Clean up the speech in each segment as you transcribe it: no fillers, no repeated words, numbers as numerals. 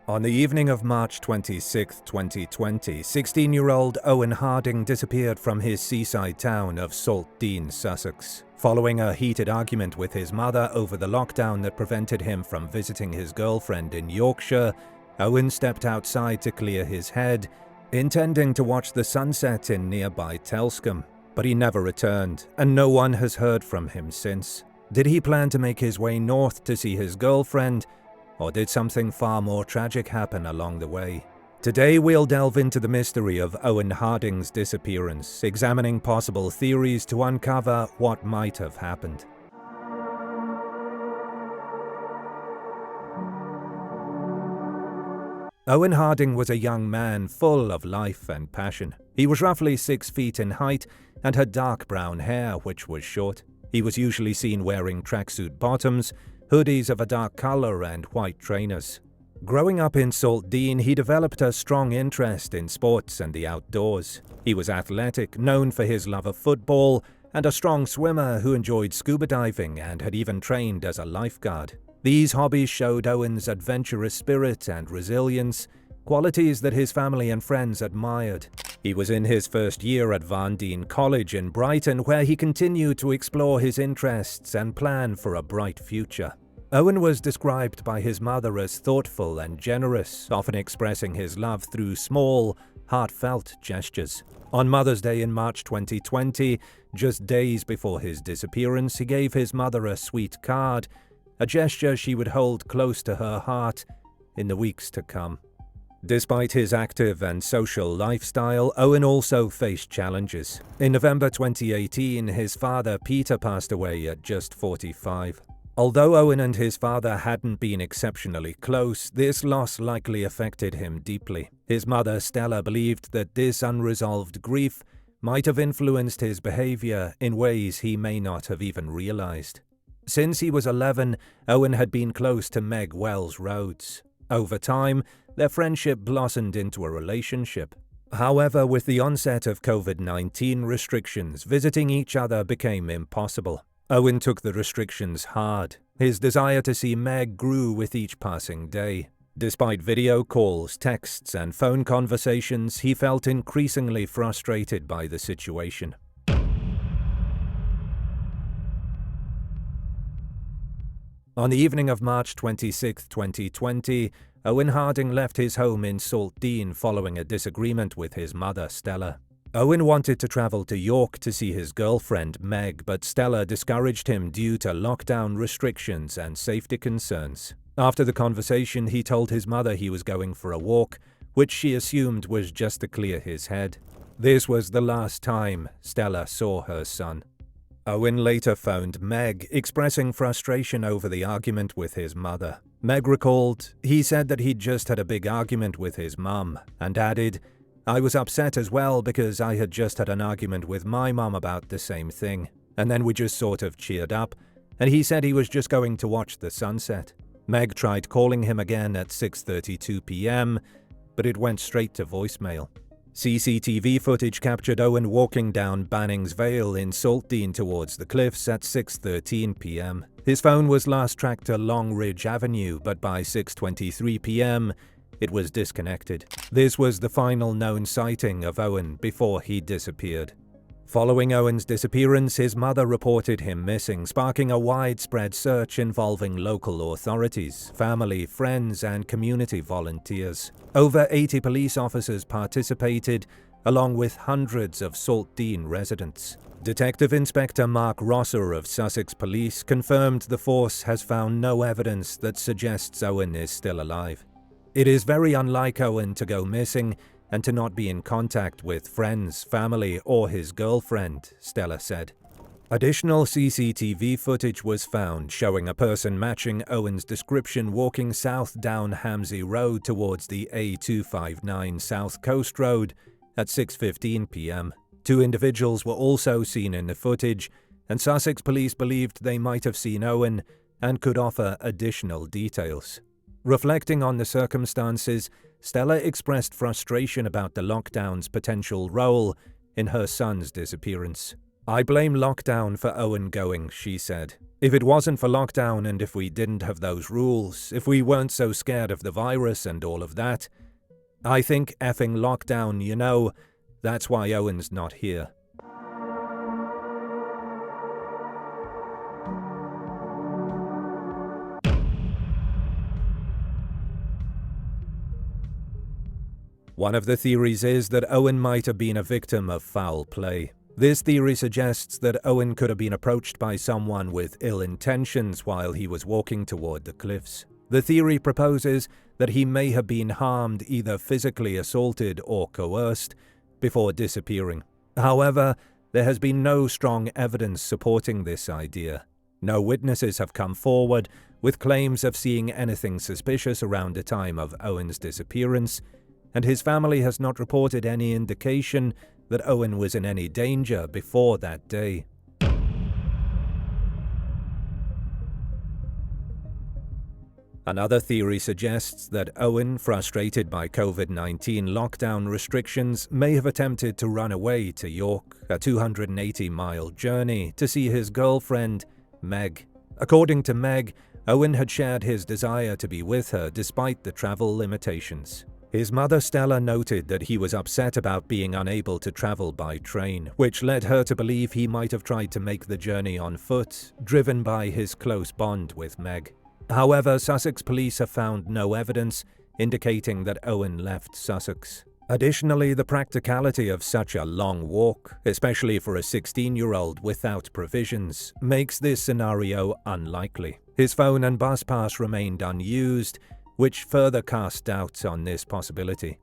On the evening of March 26, 2020, 16-year-old Owen Harding disappeared from his seaside town of Saltdean, Sussex. Following a heated argument with his mother over the lockdown that prevented him from visiting his girlfriend in Yorkshire, Owen stepped outside to clear his head, intending to watch the sunset in nearby Telscombe. But he never returned, and no one has heard from him since. Did he plan to make his way north to see his girlfriend, or did something far more tragic happen along the way? Today we'll delve into the mystery of Owen Harding's disappearance, examining possible theories to uncover what might have happened. Owen Harding was a young man full of life and passion. He was roughly 6 feet in height and had dark brown hair, which was short. He was usually seen wearing tracksuit bottoms, hoodies of a dark color, and white trainers. Growing up in Saltdean, he developed a strong interest in sports and the outdoors. He was athletic, known for his love of football, and a strong swimmer who enjoyed scuba diving and had even trained as a lifeguard. These hobbies showed Owen's adventurous spirit and resilience, qualities that his family and friends admired. He was in his first year at Dean College in Brighton, where he continued to explore his interests and plan for a bright future. Owen was described by his mother as thoughtful and generous, often expressing his love through small, heartfelt gestures. On Mother's Day in March 2020, just days before his disappearance, he gave his mother a sweet card, a gesture she would hold close to her heart in the weeks to come. Despite his active and social lifestyle, Owen also faced challenges. In November 2018, his father Peter passed away at just 45. Although Owen and his father hadn't been exceptionally close, this loss likely affected him deeply. His mother Stella believed that this unresolved grief might have influenced his behavior in ways he may not have even realized. Since he was 11, Owen had been close to Meg Wells Rhodes. Over time, their friendship blossomed into a relationship. However, with the onset of COVID-19 restrictions, visiting each other became impossible. Owen took the restrictions hard. His desire to see Meg grew with each passing day. Despite video calls, texts, and phone conversations, he felt increasingly frustrated by the situation. On the evening of March 26, 2020, Owen Harding left his home in Saltdean following a disagreement with his mother, Stella. Owen wanted to travel to York to see his girlfriend, Meg, but Stella discouraged him due to lockdown restrictions and safety concerns. After the conversation, he told his mother he was going for a walk, which she assumed was just to clear his head. This was the last time Stella saw her son. Owen later phoned Meg, expressing frustration over the argument with his mother. Meg recalled, he said that he'd just had a big argument with his mum, and added, "I was upset as well because I had just had an argument with my mum about the same thing, and then we just sort of cheered up, and he said he was just going to watch the sunset." Meg tried calling him again at 6:32 p.m, but it went straight to voicemail. CCTV footage captured Owen walking down Bannings Vale in Saltdean towards the cliffs at 6:13 p.m. His phone was last tracked to Long Ridge Avenue, but by 6:23 p.m, it was disconnected. This was the final known sighting of Owen before he disappeared. Following Owen's disappearance, his mother reported him missing, sparking a widespread search involving local authorities, family, friends, and community volunteers. Over 80 police officers participated, along with hundreds of Saltdean residents. Detective Inspector Mark Rosser of Sussex Police confirmed the force has found no evidence that suggests Owen is still alive. "It is very unlike Owen to go missing and to not be in contact with friends, family, or his girlfriend," Stella said. Additional CCTV footage was found showing a person matching Owen's description walking south down Hamsey Road towards the A259 South Coast Road at 6:15 p.m. Two individuals were also seen in the footage, and Sussex Police believed they might have seen Owen and could offer additional details. Reflecting on the circumstances, Stella expressed frustration about the lockdown's potential role in her son's disappearance. "I blame lockdown for Owen going," she said. "If it wasn't for lockdown and if we didn't have those rules, if we weren't so scared of the virus and all of that, I think effing lockdown, you know, that's why Owen's not here." One of the theories is that Owen might have been a victim of foul play. This theory suggests that Owen could have been approached by someone with ill intentions while he was walking toward the cliffs. The theory proposes that he may have been harmed, either physically assaulted or coerced, before disappearing. However, there has been no strong evidence supporting this idea. No witnesses have come forward with claims of seeing anything suspicious around the time of Owen's disappearance, and his family has not reported any indication that Owen was in any danger before that day. Another theory suggests that Owen, frustrated by COVID-19 lockdown restrictions, may have attempted to run away to York, a 280-mile journey, to see his girlfriend, Meg. According to Meg, Owen had shared his desire to be with her despite the travel limitations. His mother Stella noted that he was upset about being unable to travel by train, which led her to believe he might have tried to make the journey on foot, driven by his close bond with Meg. However, Sussex police have found no evidence indicating that Owen left Sussex. Additionally, the practicality of such a long walk, especially for a 16-year-old without provisions, makes this scenario unlikely. His phone and bus pass remained unused, which further cast doubts on this possibility.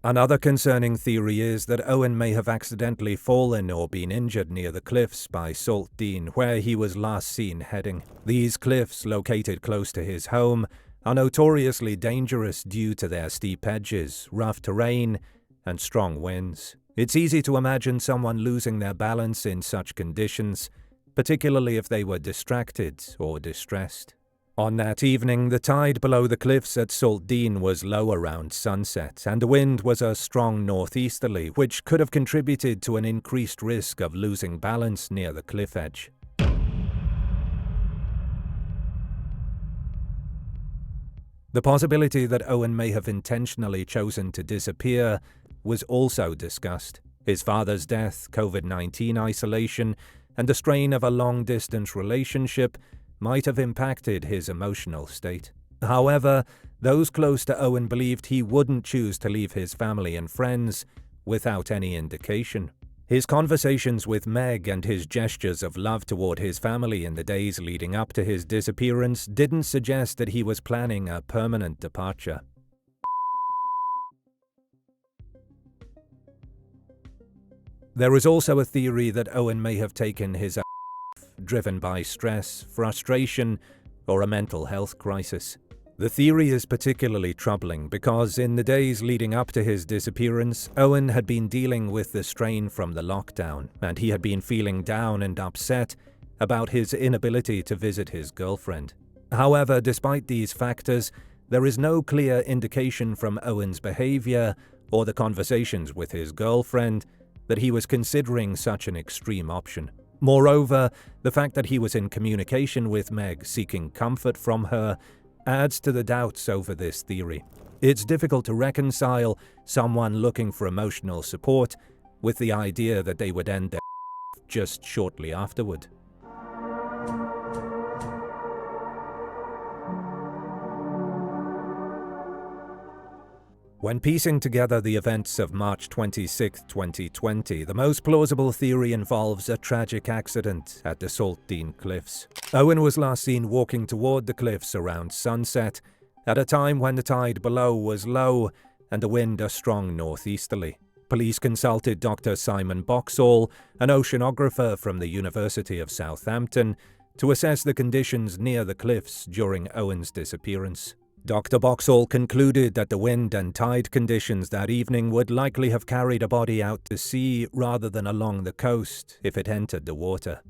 Another concerning theory is that Owen may have accidentally fallen or been injured near the cliffs by Salt Dean, where he was last seen heading. These cliffs, located close to his home, are notoriously dangerous due to their steep edges, rough terrain, and strong winds. It's easy to imagine someone losing their balance in such conditions, particularly if they were distracted or distressed. On that evening, the tide below the cliffs at Salt Dean was low around sunset, and the wind was a strong northeasterly, which could have contributed to an increased risk of losing balance near the cliff edge. The possibility that Owen may have intentionally chosen to disappear was also discussed. His father's death, COVID-19 isolation, and the strain of a long-distance relationship might have impacted his emotional state. However, those close to Owen believed he wouldn't choose to leave his family and friends without any indication. His conversations with Meg and his gestures of love toward his family in the days leading up to his disappearance didn't suggest that he was planning a permanent departure. There is also a theory that Owen may have taken his driven by stress, frustration, or a mental health crisis. The theory is particularly troubling because in the days leading up to his disappearance, Owen had been dealing with the strain from the lockdown, and he had been feeling down and upset about his inability to visit his girlfriend. However, despite these factors, there is no clear indication from Owen's behavior or the conversations with his girlfriend that he was considering such an extreme option. Moreover, the fact that he was in communication with Meg, seeking comfort from her, adds to the doubts over this theory. It's difficult to reconcile someone looking for emotional support with the idea that they would end their just shortly afterward. When piecing together the events of March 26, 2020, the most plausible theory involves a tragic accident at the Salt Dean Cliffs. Owen was last seen walking toward the cliffs around sunset, at a time when the tide below was low and the wind a strong northeasterly. Police consulted Dr. Simon Boxall, an oceanographer from the University of Southampton, to assess the conditions near the cliffs during Owen's disappearance. Dr. Boxall concluded that the wind and tide conditions that evening would likely have carried a body out to sea rather than along the coast if it entered the water.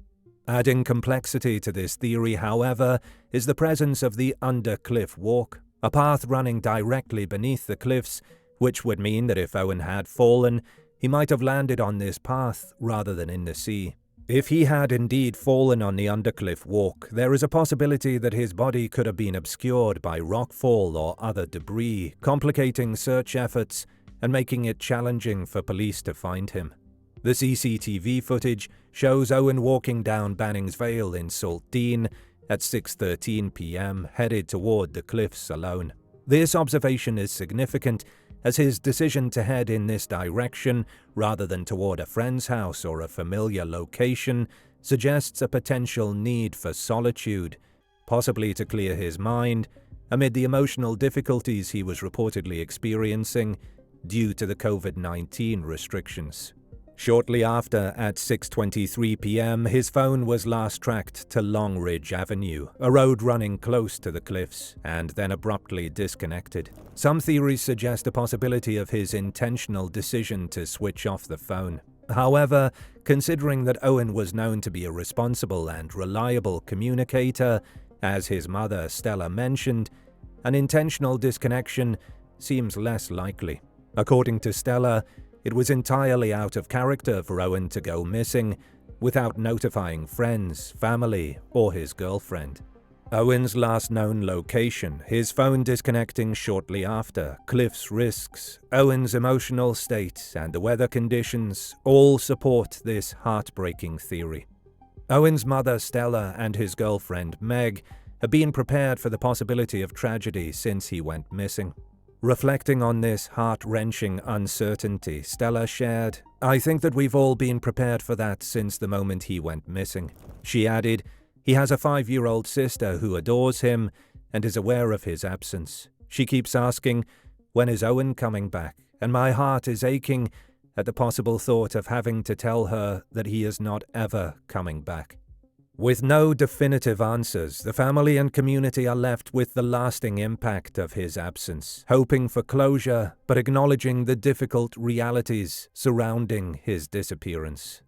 Adding complexity to this theory, however, is the presence of the under-cliff walk, a path running directly beneath the cliffs, which would mean that if Owen had fallen, he might have landed on this path rather than in the sea. If he had indeed fallen on the undercliff walk, there is a possibility that his body could have been obscured by rockfall or other debris, complicating search efforts and making it challenging for police to find him. The CCTV footage shows Owen walking down Bannings Vale in Saltdean at 6:13 p.m, headed toward the cliffs alone. This observation is significant, as his decision to head in this direction rather than toward a friend's house or a familiar location suggests a potential need for solitude, possibly to clear his mind amid the emotional difficulties he was reportedly experiencing due to the COVID-19 restrictions. Shortly after, at 6:23 p.m, his phone was last tracked to Long Ridge Avenue, a road running close to the cliffs, and then abruptly disconnected. Some theories suggest a possibility of his intentional decision to switch off the phone. However, considering that Owen was known to be a responsible and reliable communicator, as his mother Stella mentioned, an intentional disconnection seems less likely. According to Stella, it was entirely out of character for Owen to go missing without notifying friends, family, or his girlfriend. Owen's last known location, his phone disconnecting shortly after, cliff's risks, Owen's emotional state, and the weather conditions all support this heartbreaking theory. Owen's mother Stella and his girlfriend Meg have been prepared for the possibility of tragedy since he went missing. Reflecting on this heart-wrenching uncertainty, Stella shared, "I think that we've all been prepared for that since the moment he went missing." She added, "He has a 5-year-old sister who adores him and is aware of his absence. She keeps asking, 'When is Owen coming back?' And my heart is aching at the possible thought of having to tell her that he is not ever coming back." With no definitive answers, the family and community are left with the lasting impact of his absence, hoping for closure, but acknowledging the difficult realities surrounding his disappearance.